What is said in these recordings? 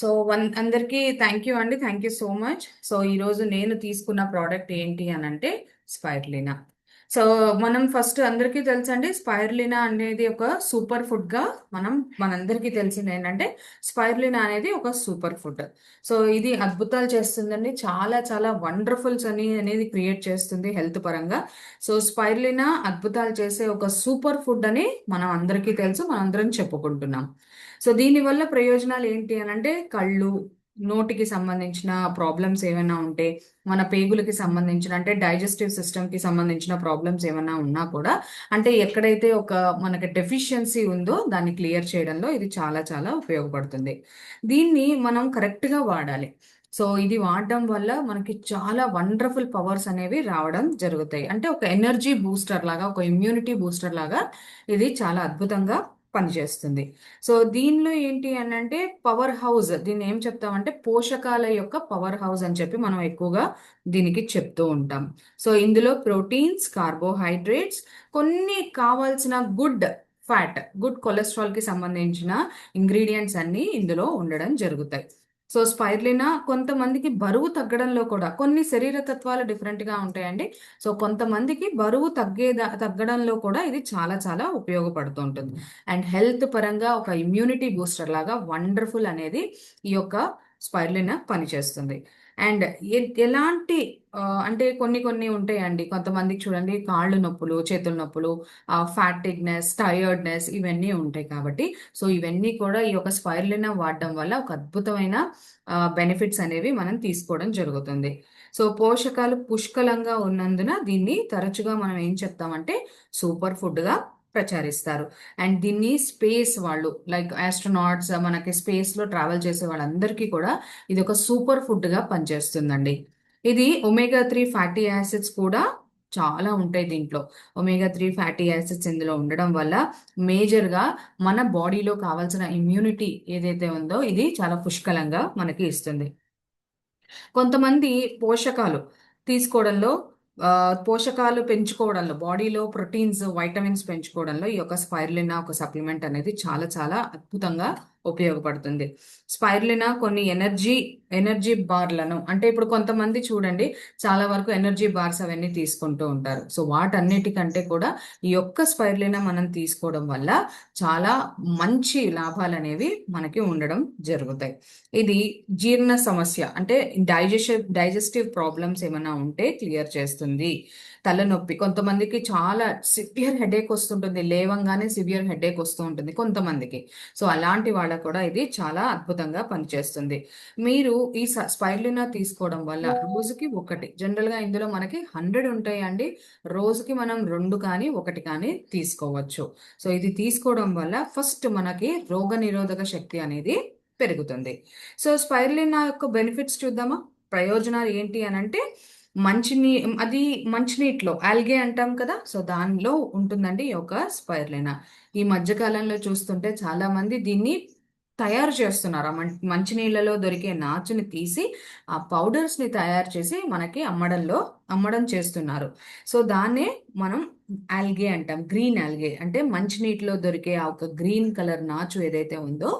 So అందరికీ thank you అండి. Thank you so much. So ఈరోజు నేను తీసుకున్న ప్రోడక్ట్ ఏంటి అని అంటే స్పైర్లినా. సో మనం ఫస్ట్ అందరికీ తెలుసండి, స్పైర్లినా అనేది ఒక సూపర్ ఫుడ్గా మనందరికీ తెలిసింది ఏంటంటే స్పైర్లినా అనేది ఒక సూపర్ ఫుడ్. సో ఇది అద్భుతాలు చేస్తుందండి. చాలా చాలా వండర్ఫుల్స్ అనేది క్రియేట్ చేస్తుంది హెల్త్ పరంగా. సో స్పైర్లినా అద్భుతాలు చేసే ఒక సూపర్ ఫుడ్ అని మనం అందరికీ తెలుసు, మనందరం చెప్పుకుంటున్నాం. సో దీనివల్ల ప్రయోజనాలు ఏంటి అని అంటే కళ్ళు, నోటికి సంబంధించిన ప్రాబ్లమ్స్ ఏమైనా ఉంటే, మన పేగులకి సంబంధించిన అంటే డైజెస్టివ్ సిస్టమ్కి సంబంధించిన ప్రాబ్లమ్స్ ఏమైనా ఉన్నా కూడా, అంటే ఎక్కడైతే ఒక మనకి డెఫిషియన్సీ ఉందో దాన్ని క్లియర్ చేయడంలో ఇది చాలా చాలా ఉపయోగపడుతుంది. దీన్ని మనం కరెక్ట్గా వాడాలి. సో ఇది వాడడం వల్ల మనకి చాలా వండర్ఫుల్ పవర్స్ అనేవి రావడం జరుగుతాయి. అంటే ఒక ఎనర్జీ బూస్టర్ లాగా, ఒక ఇమ్యూనిటీ బూస్టర్ లాగా ఇది చాలా అద్భుతంగా పనిచేస్తుంది. సో దీనిలో ఏంటి అని అంటే పవర్ హౌస్, దీన్ని ఏం చెప్తామంటే పోషకాల యొక్క పవర్ హౌస్ అని చెప్పి మనం ఎక్కువగా దీనికి చెప్తూ ఉంటాం. సో ఇందులో ప్రోటీన్స్, కార్బోహైడ్రేట్స్, కొన్ని కావాల్సిన గుడ్ ఫ్యాట్, గుడ్ కొలెస్ట్రాల్ కి సంబంధించిన ఇంగ్రీడియంట్స్ అన్ని ఇందులో ఉండడం జరుగుతాయి. సో స్పైర్లినా కొంతమందికి బరువు తగ్గడంలో కూడా, కొన్ని శరీర తత్వాలు డిఫరెంట్ గా ఉంటాయండి. సో కొంతమందికి బరువు తగ్గడంలో కూడా ఇది చాలా చాలా ఉపయోగపడుతూ ఉంటుంది. అండ్ హెల్త్ పరంగా ఒక ఇమ్యూనిటీ బూస్టర్ లాగా వండర్ఫుల్ అనేది ఈ యొక్క స్పైర్లినా పనిచేస్తుంది. అండ్ ఎలాంటి అంటే కొన్ని కొన్ని ఉంటాయండి, కొంతమందికి చూడండి కాళ్ళు నొప్పులు, చేతుల నొప్పులు, ఫ్యాటిగ్నెస్, టైర్డ్నెస్ ఇవన్నీ ఉంటాయి. కాబట్టి సో ఇవన్నీ కూడా ఈ యొక్క స్పైర్లినా వాడడం వల్ల ఒక అద్భుతమైన బెనిఫిట్స్ అనేవి మనం తీసుకోవడం జరుగుతుంది. సో పోషకాలు పుష్కలంగా ఉన్నందున దీన్ని తరచుగా మనం ఏం చెప్తామంటే సూపర్ ఫుడ్గా ప్రచారిస్తారు. అండ్ దీన్ని స్పేస్ వాళ్ళు, లైక్ ఆస్ట్రోనాట్స్, మనకి స్పేస్ లో ట్రావెల్ చేసే వాళ్ళందరికీ కూడా ఇది ఒక సూపర్ ఫుడ్ గా పనిచేస్తుందండి. ఇది ఒమేగా 3 ఫ్యాటీ యాసిడ్స్ కూడా చాలా ఉంటాయి దీంట్లో. ఒమేగా 3 ఫ్యాటీ యాసిడ్స్ ఇందులో ఉండడం వల్ల మేజర్ గా మన బాడీలో కావాల్సిన ఇమ్యూనిటీ ఏదైతే ఉందో ఇది చాలా పుష్కలంగా మనకి ఇస్తుంది. కొంతమంది పోషకాలు తీసుకోవడంలో, పోషకాలు పెంచుకోవడంలో, బాడీలో ప్రోటీన్స్, వైటమిన్స్ పెంచుకోవడంలో ఈ యొక్క స్పైర్లినా ఒక సప్లిమెంట్ అనేది చాలా చాలా అద్భుతంగా ఉపయోగపడుతుంది. స్పైర్లినా కొన్ని ఎనర్జీ బార్లను, అంటే ఇప్పుడు కొంతమంది చూడండి చాలా వరకు ఎనర్జీ బార్స్ అవన్నీ తీసుకుంటూ ఉంటారు. సో వాటన్నిటికంటే కూడా ఈ యొక్క స్పైర్లినా మనం తీసుకోవడం వల్ల చాలా మంచి లాభాలు అనేవి మనకి ఉండడం జరుగుతాయి. ఇది జీర్ణ సమస్య అంటే డైజెస్టివ్ ప్రాబ్లమ్స్ ఏమైనా ఉంటే క్లియర్ చేస్తుంది. తలనొప్పి, కొంతమందికి చాలా సివియర్ హెడేక్ వస్తుంటుంది, లేవంగానే సివియర్ హెడేక్ వస్తూ ఉంటుంది కొంతమందికి. సో అలాంటి వాళ్ళకు కూడా ఇది చాలా అద్భుతంగా పనిచేస్తుంది. మీరు ఈ స్పైర్లినా తీసుకోవడం వల్ల రోజుకి ఒకటి, జనరల్ గా ఇందులో మనకి 100 ఉంటాయండి, రోజుకి మనం 2 కానీ 1 కానీ తీసుకోవచ్చు. సో ఇది తీసుకోవడం వల్ల ఫస్ట్ మనకి రోగ నిరోధక శక్తి అనేది పెరుగుతుంది. సో స్పైరులినా యొక్క బెనిఫిట్స్ చూద్దామా. ప్రయోజనాలు ఏంటి అని అంటే మంచినీ అది మంచినీటిలో ఆల్గే అంటాం కదా, సో దానిలో ఉంటుందండి ఈ యొక్క స్పైరులినా. ఈ మధ్యకాలంలో చూస్తుంటే చాలా మంది దీన్ని తయారు చేస్తున్నారు. మంచినీళ్ళలో దొరికే నాచుని తీసి ఆ పౌడర్స్ ని తయారు చేసి మనకి అమ్మడం చేస్తున్నారు. సో దాన్నే మనం ఆల్గే అంటాం. గ్రీన్ ఆల్గే అంటే మంచినీటిలో దొరికే ఆ ఒక గ్రీన్ కలర్ నాచు ఏదైతే ఉందో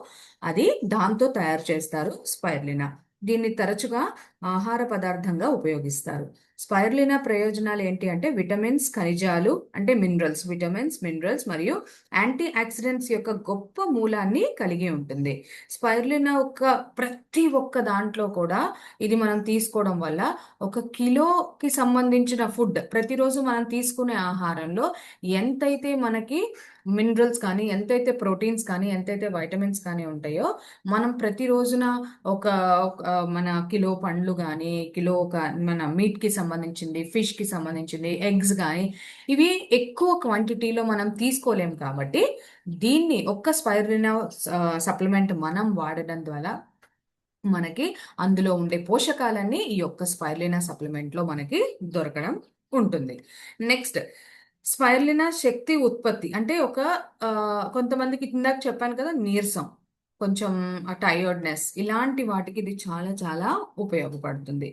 అది, దాంతో తయారు చేస్తారు స్పైర్లినా. దీన్ని తరచుగా ఆహార పదార్థంగా ఉపయోగిస్తారు. స్పైర్లినా ప్రయోజనాలు ఏంటి అంటే విటమిన్స్, ఖనిజాలు అంటే మినరల్స్ మరియు యాంటీ ఆక్సిడెంట్స్ యొక్క గొప్ప మూలాన్ని కలిగి ఉంటుంది. స్పైర్లినా ప్రతి ఒక్క దాంట్లో కూడా ఇది మనం తీసుకోవడం వల్ల ఒక కిలోకి సంబంధించిన ఫుడ్, ప్రతిరోజు మనం తీసుకునే ఆహారంలో ఎంతైతే మనకి మినరల్స్ కానీ, ఎంతైతే ప్రోటీన్స్ కానీ, ఎంతైతే వైటమిన్స్ కానీ ఉంటాయో, మనం ప్రతి రోజున మన కిలో పండ్లు కానీ, కిలో మన మీట్ కి సంబంధించింది, ఫిష్ కి సంబంధించింది, ఎగ్స్ కానీ ఇవి ఎక్కువ క్వాంటిటీలో మనం తీసుకోలేం. కాబట్టి దీన్ని ఒక్క స్పైరులినా సప్లిమెంట్ మనం వాడడం ద్వారా మనకి అందులో ఉండే పోషకాలన్నీ ఈ యొక్క స్పైరులినా సప్లిమెంట్ లో మనకి దొరకడం ఉంటుంది. నెక్స్ట్, స్పైరులినా శక్తి ఉత్పత్తి అంటే కొంతమందికి ఇందాక చెప్పాను కదా, నీరసం, కొంచెం టైర్డ్నెస్, ఇలాంటి వాటికి ఇది చాలా చాలా ఉపయోగపడుతుంది.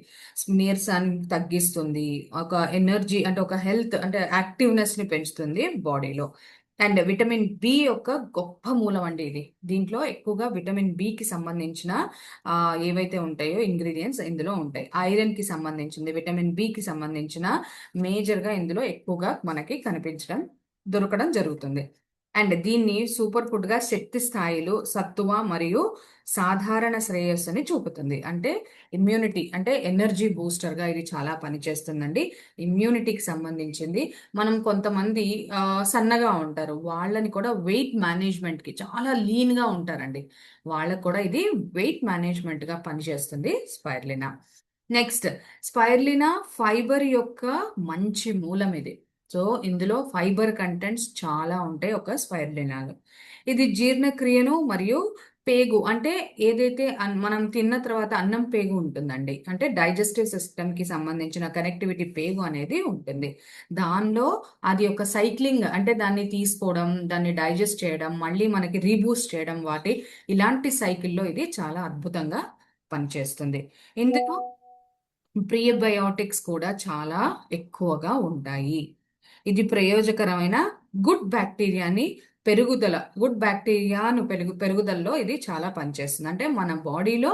నీరసాన్ని తగ్గిస్తుంది, ఒక ఎనర్జీ అంటే ఒక హెల్త్ అంటే యాక్టివ్నెస్ ని పెంచుతుంది బాడీలో. అండ్ విటమిన్ బి యొక్క గొప్ప మూలం అండి ఇది. దీంట్లో ఎక్కువగా విటమిన్ బికి సంబంధించిన ఏవైతే ఉంటాయో ఇంగ్రీడియంట్స్ ఇందులో ఉంటాయి. ఐరన్ కి సంబంధించింది, విటమిన్ బికి సంబంధించిన మేజర్గా ఇందులో ఎక్కువగా మనకి దొరకడం జరుగుతుంది. అండ్ దీన్ని సూపర్ ఫుడ్గా శక్తి స్థాయిలు, సత్తువ మరియు సాధారణ శ్రేయస్సుని చూపుతుంది. అంటే ఇమ్యూనిటీ, అంటే ఎనర్జీ బూస్టర్గా ఇది చాలా పనిచేస్తుందండి. ఇమ్యూనిటీకి సంబంధించింది. మనం కొంతమంది సన్నగా ఉంటారు, వాళ్ళని కూడా వెయిట్ మేనేజ్మెంట్కి, చాలా లీన్గా ఉంటారండి, వాళ్ళకు కూడా ఇది వెయిట్ మేనేజ్మెంట్గా పనిచేస్తుంది స్పైర్లినా. నెక్స్ట్, స్పైర్లినా ఫైబర్ యొక్క మంచి మూలం ఇది. సో ఇందులో ఫైబర్ కంటెంట్స్ చాలా ఉంటాయి ఒక స్పైర్లినాలో. ఇది జీర్ణక్రియను మరియు పేగు, అంటే ఏదైతే మనం తిన్న తర్వాత అన్నం పేగు ఉంటుందండి, అంటే డైజెస్టివ్ సిస్టమ్కి సంబంధించిన కనెక్టివిటీ పేగు అనేది ఉంటుంది. దానిలో అది ఒక సైక్లింగ్, అంటే దాన్ని తీసుకోవడం, దాన్ని డైజెస్ట్ చేయడం, మళ్ళీ మనకి రీబూస్ట్ చేయడం, ఇలాంటి సైకిల్లో ఇది చాలా అద్భుతంగా పనిచేస్తుంది. ఇందులో ప్రీబయోటిక్స్ కూడా చాలా ఎక్కువగా ఉంటాయి. ఇది ప్రయోజకరమైన గుడ్ బ్యాక్టీరియాని గుడ్ బ్యాక్టీరియాను పెరుగుదలలో ఇది చాలా పనిచేస్తుంది. అంటే మన బాడీలో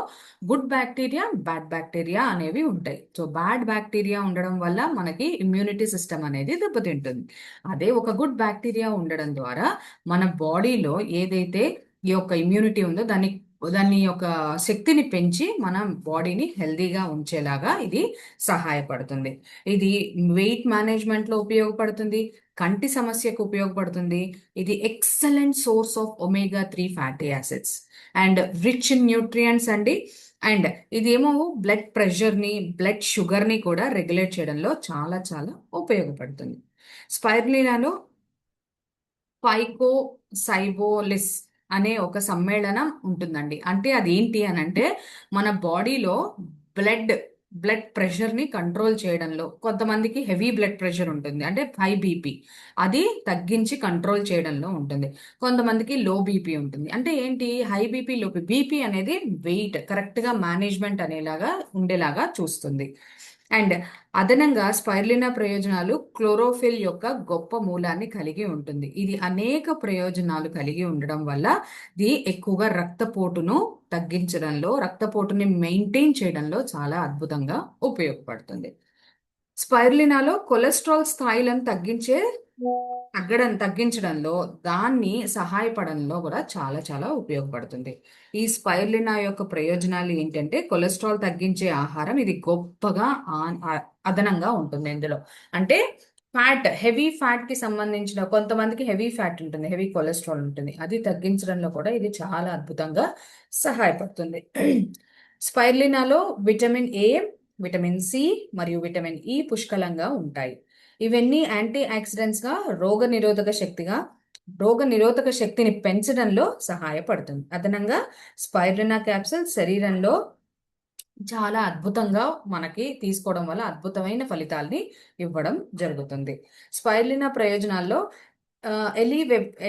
గుడ్ బ్యాక్టీరియా, బ్యాడ్ బ్యాక్టీరియా అనేవి ఉంటాయి. సో బ్యాడ్ బ్యాక్టీరియా ఉండడం వల్ల మనకి ఇమ్యూనిటీ సిస్టమ్ అనేది దెబ్బతింటుంది. అదే ఒక గుడ్ బ్యాక్టీరియా ఉండడం ద్వారా మన బాడీలో ఏదైతే ఈ యొక్క ఇమ్యూనిటీ ఉందో దాని యొక్క శక్తిని పెంచి మన బాడీని హెల్దీగా ఉంచేలాగా ఇది సహాయపడుతుంది. ఇది వెయిట్ మేనేజ్మెంట్లో ఉపయోగపడుతుంది, కంటి సమస్యకు ఉపయోగపడుతుంది. ఇది excellent source of omega 3 fatty acids and rich in nutrients అండి. అండ్ ఇదేమో బ్లడ్ ప్రెషర్ని, బ్లడ్ షుగర్ని కూడా రెగ్యులేట్ చేయడంలో చాలా చాలా ఉపయోగపడుతుంది. స్పైర్లినాలో ఫైకోసైబోలిస్ అనే ఒక సమ్మేళనం ఉంటుందండి. అంటే అదేంటి అని అంటే, మన బాడీలో బ్లడ్ బ్లడ్ ప్రెషర్ని కంట్రోల్ చేయడంలో, కొంతమందికి హెవీ బ్లడ్ ప్రెషర్ ఉంటుంది, అంటే హై బీపీ, అది తగ్గించి కంట్రోల్ చేయడంలో ఉంటుంది. కొంతమందికి లో బీపీ ఉంటుంది. అంటే ఏంటి, హై బీపీ, లో బీపీ అనేది వెయిట్ కరెక్ట్గా మేనేజ్మెంట్ అనేలాగా ఉండేలాగా చూస్తుంది. అండ్ అదనంగా స్పైర్లినా ప్రయోజనాలు క్లోరోఫిల్ యొక్క గొప్ప మూలాన్ని కలిగి ఉంటుంది. ఇది అనేక ప్రయోజనాలు కలిగి ఉండడం వల్ల ఇది ఎక్కువగా రక్తపోటుని మెయింటైన్ చేయడంలో చాలా అద్భుతంగా ఉపయోగపడుతుంది. స్పైర్లినాలో కొలెస్ట్రాల్ స్థాయిలను తగ్గించడంలో, దాన్ని సహాయపడంలో కూడా చాలా చాలా ఉపయోగపడుతుంది. ఈ స్పైర్లినా యొక్క ప్రయోజనాలు ఏంటంటే, కొలెస్ట్రాల్ తగ్గించే ఆహారం ఇది గొప్పగా అదనంగా ఉంటుంది ఇందులో. అంటే హెవీ ఫ్యాట్ కి సంబంధించిన, కొంతమందికి హెవీ ఫ్యాట్ ఉంటుంది, హెవీ కొలెస్ట్రాల్ ఉంటుంది, అది తగ్గించడంలో కూడా ఇది చాలా అద్భుతంగా సహాయపడుతుంది. స్పైర్లినాలో విటమిన్ ఏ, విటమిన్ సి మరియు విటమిన్ ఈ పుష్కలంగా ఉంటాయి. ఇవన్నీ యాంటీ ఆక్సిడెంట్స్గా రోగ నిరోధక శక్తిని పెంచడంలో సహాయపడుతుంది. అదనంగా స్పైర్లినా క్యాప్సిల్ శరీరంలో చాలా అద్భుతంగా మనకి తీసుకోవడం వల్ల అద్భుతమైన ఫలితాల్ని ఇవ్వడం జరుగుతుంది. స్పైర్లినా ప్రయోజనాల్లో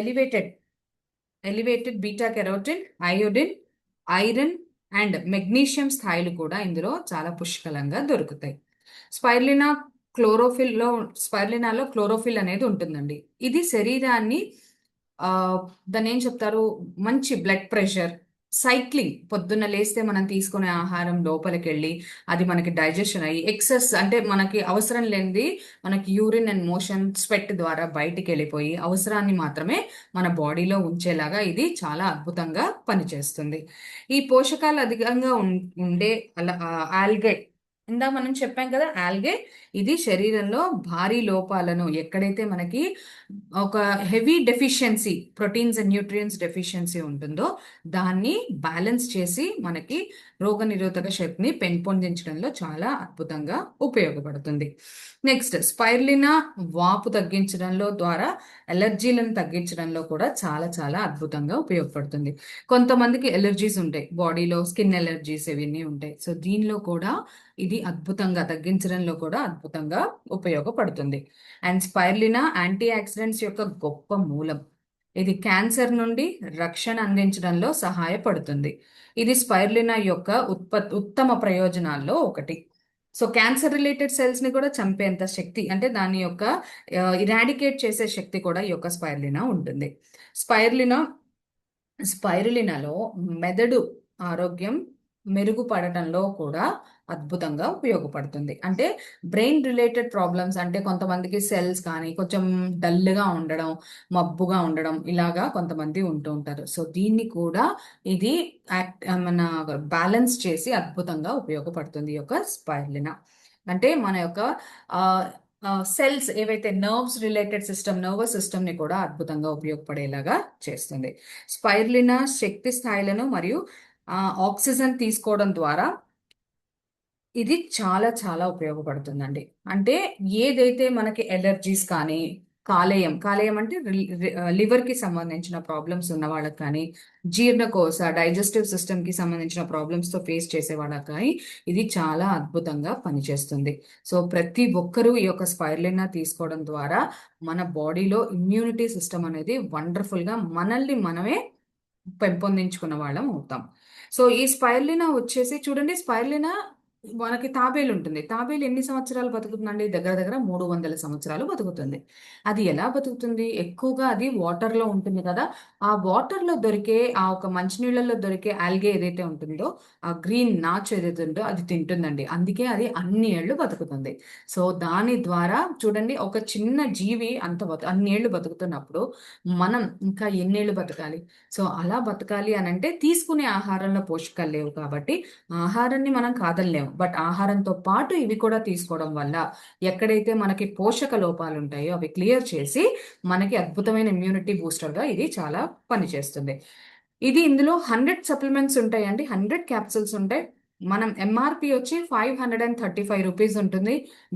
elevated beta carotene, iodine, iron and magnesium స్థాయిలు కూడా ఇందులో చాలా పుష్కలంగా దొరుకుతాయి. స్పైర్లినా స్పైర్లినాలో క్లోరోఫిల్ అనేది ఉంటుందండి. ఇది శరీరాన్ని దాన్ని ఏం చెప్తారు, మంచి బ్లడ్ ప్రెషర్, సైక్లింగ్, పొద్దున్న లేస్తే మనం తీసుకునే ఆహారం లోపలికి వెళ్ళి అది మనకి డైజెషన్ అయ్యి ఎక్సెస్, అంటే మనకి అవసరం లేనిది మనకి యూరిన్ అండ్ మోషన్, స్వెట్ ద్వారా బయటికి వెళ్ళిపోయి అవసరాన్ని మాత్రమే మన బాడీలో ఉంచేలాగా ఇది చాలా అద్భుతంగా పనిచేస్తుంది. ఈ పోషకాలు అధికంగా ఉండే ఆల్గే, ఇందా మనం చెప్పాం కదా, ఆల్గే ఇది శరీరంలో భారీ లోపాలను, ఎక్కడైతే మనకి ఒక heavy deficiency, proteins and nutrients deficiency ఉంటుందో దాన్ని బ్యాలెన్స్ చేసి మనకి రోగనిరోధక శక్తిని పెంపొందించడంలో చాలా అద్భుతంగా ఉపయోగపడుతుంది. నెక్స్ట్, స్పైర్లినా వాపు తగ్గించడంలో ద్వారా ఎలర్జీలను తగ్గించడంలో కూడా చాలా చాలా అద్భుతంగా ఉపయోగపడుతుంది. కొంతమందికి ఎలర్జీస్ ఉంటాయి, బాడీలో స్కిన్ ఎలర్జీస్ ఇవన్నీ ఉంటాయి. సో దీనిలో కూడా ఇది అద్భుతంగా తగ్గించడంలో కూడా అద్భుతంగా ఉపయోగపడుతుంది. అండ్ స్పైర్లినా యాంటీ ఆక్సిడెంట్స్ యొక్క గొప్ప మూలం. ఇది క్యాన్సర్ నుండి రక్షణ అందించడంలో సహాయపడుతుంది. ఇది స్పైర్లినా యొక్క ఉత్తమ ప్రయోజనాల్లో ఒకటి. సో క్యాన్సర్ రిలేటెడ్ సెల్స్ ని కూడా చంపేంత శక్తి, అంటే దాని యొక్క ఇరాడికేట్ చేసే శక్తి కూడా ఈ యొక్క స్పైరులినా ఉంటుంది. స్పైరులినా స్పైరులినాలో మెదడు ఆరోగ్యం మెరుగుపడటంలో కూడా అద్భుతంగా ఉపయోగపడుతుంది. అంటే బ్రెయిన్ రిలేటెడ్ ప్రాబ్లమ్స్, అంటే కొంతమందికి సెల్స్ కానీ కొంచెం డల్గా ఉండడం, మబ్బుగా ఉండడం, ఇలాగా కొంతమంది ఉంటూ ఉంటారు. సో దీన్ని కూడా ఇది మన బ్యాలెన్స్ చేసి అద్భుతంగా ఉపయోగపడుతుంది ఈ యొక్క స్పైరులినా. అంటే మన యొక్క సెల్స్ ఏవైతే nerves related system, nervous system ని కూడా అద్భుతంగా ఉపయోగపడేలాగా చేస్తుంది. స్పైరులినా శక్తి స్థాయిలను మరియు ఆక్సిజన్ తీసుకోవడం ద్వారా ఇది చాలా చాలా ఉపయోగపడుతుందండి. అంటే ఏదైతే మనకి ఎలర్జీస్ కానీ, కాలేయం అంటే లివర్ కి సంబంధించిన ప్రాబ్లమ్స్ ఉన్న వాళ్ళకి కానీ, జీర్ణకోశ డైజెస్టివ్ సిస్టమ్ కి సంబంధించిన ప్రాబ్లమ్స్ తో ఫేస్ చేసే వాళ్ళకి కానీ ఇది చాలా అద్భుతంగా పనిచేస్తుంది. సో ప్రతి ఒక్కరూ ఈ యొక్క స్పైరులినా తీసుకోవడం ద్వారా మన బాడీలో ఇమ్యూనిటీ సిస్టమ్ అనేది వండర్ఫుల్ గా మనల్ని మనమే పెంపొందించుకున్న వాళ్ళం అవుతాం. సో ఈ స్పైరులినా వచ్చేసి చూడండి, స్పైరులినా మనకి తాబేలు ఉంటుంది. తాబేలు ఎన్ని సంవత్సరాలు బతుకుతుందండి? దగ్గర దగ్గర 300 సంవత్సరాలు బతుకుతుంది. అది ఎలా బతుకుతుంది? ఎక్కువగా అది వాటర్ లో ఉంటుంది కదా. ఆ వాటర్ లో దొరికే ఆ ఒక మంచినీళ్ళలో దొరికే ఆల్గే ఏదైతే ఉంటుందో, ఆ గ్రీన్ నాచ్ ఏదైతే ఉందో అది తింటుందండి. అందుకే అది అన్ని ఏళ్ళు బతుకుతుంది. సో దాని ద్వారా చూడండి, ఒక చిన్న జీవి అన్ని ఏళ్ళు బతుకుతున్నప్పుడు మనం ఇంకా ఎన్నేళ్ళు బతకాలి? సో అలా బతకాలి అని అంటే తీసుకునే ఆహారంలో పోషకాలు లేవు కాబట్టి ఆహారాన్ని మనం కాదనలేము. బట్ ఆహారంతో పాటు ఇవి కూడా తీసుకోవడం వల్ల ఎక్కడైతే మనకి పోషక లోపాలు ఉంటాయో అవి క్లియర్ చేసి మనకి అద్భుతమైన ఇమ్యూనిటీ బూస్టర్గా ఇది చాలా పనిచేస్తుంది. ఇందులో 100 సప్లిమెంట్స్ ఉంటాయండి, 100 క్యాప్సూల్స్ ఉంటాయి. మనం ఎంఆర్పి వచ్చి 535 రూపీస్ ఉంటుంది.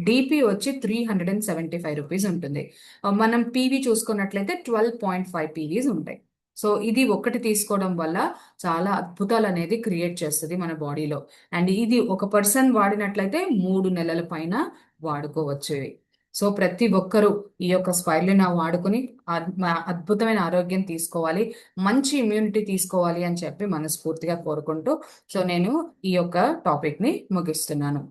డిపి వచ్చి 375 రూపీస్ ఉంటుంది. మనం పీవీ చూసుకున్నట్లయితే 12.5 పీవీస్ ఉంటాయి. సో ఇది ఒక్కటి తీసుకోవడం వల్ల చాలా అద్భుతాలు అనేది క్రియేట్ చేస్తుంది మన బాడీలో. అండ్ ఇది ఒక పర్సన్ వాడినట్లయితే 3 నెలల పైన వాడుకోవచ్చు ఇవి. సో ప్రతి ఒక్కరూ ఈ యొక్క స్పైరులినా వాడుకుని అద్భుతమైన ఆరోగ్యం తీసుకోవాలి, మంచి ఇమ్యూనిటీ తీసుకోవాలి అని చెప్పి మనస్ఫూర్తిగా కోరుకుంటూ, సో నేను ఈ యొక్క టాపిక్ ని ముగిస్తున్నాను.